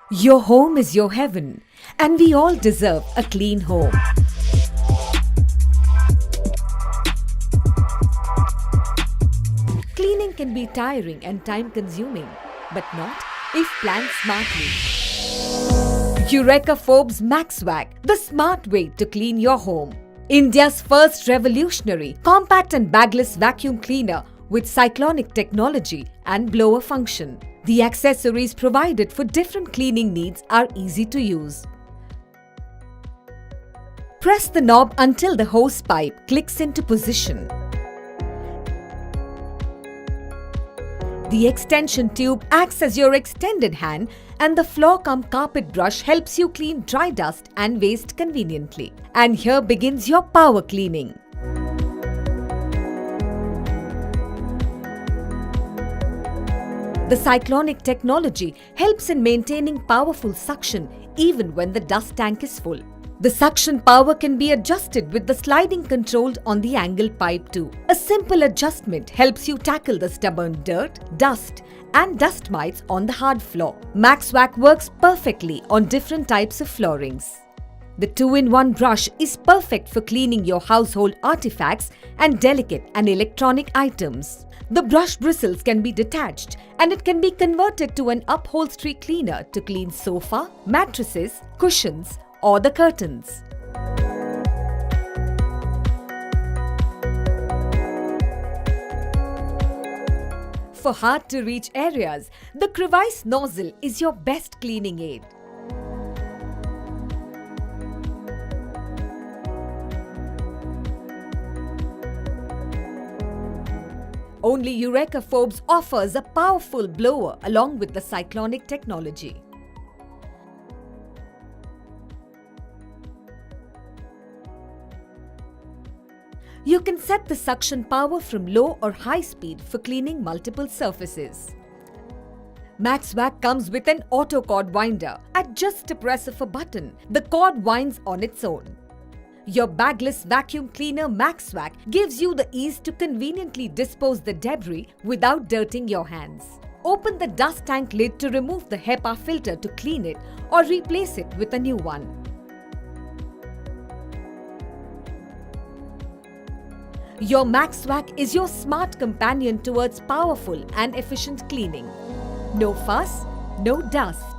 Your home is your heaven, and we all deserve a clean home. Cleaning can be tiring and time-consuming, but not if planned smartly. Eureka Forbes Maxx, the smart way to clean your home. India's first revolutionary, compact and bagless vacuum cleaner with cyclonic technology and blower function. The accessories provided for different cleaning needs are easy to use. Press the knob until the hose pipe clicks into position. The extension tube acts as your extended hand, and the floor-cum-carpet brush helps you clean dry dust and waste conveniently. And here begins your power cleaning. The cyclonic technology helps in maintaining powerful suction even when the dust tank is full. The suction power can be adjusted with the sliding control on the angle pipe too. A simple adjustment helps you tackle the stubborn dirt, dust and dust mites on the hard floor. Maxx works perfectly on different types of floorings. The 2-in-1 brush is perfect for cleaning your household artifacts and delicate and electronic items. The brush bristles can be detached and it can be converted to an upholstery cleaner to clean sofa, mattresses, cushions or the curtains. For hard-to-reach areas, the crevice nozzle is your best cleaning aid. Only Eureka Forbes offers a powerful blower along with the cyclonic technology. You can set the suction power from low or high speed for cleaning multiple surfaces. Maxx comes with an auto cord winder. At just a press of a button, the cord winds on its own. Your bagless vacuum cleaner Maxx gives you the ease to conveniently dispose the debris without dirtying your hands. Open the dust tank lid to remove the HEPA filter to clean it or replace it with a new one. Your Maxx is your smart companion towards powerful and efficient cleaning. No fuss, no dust.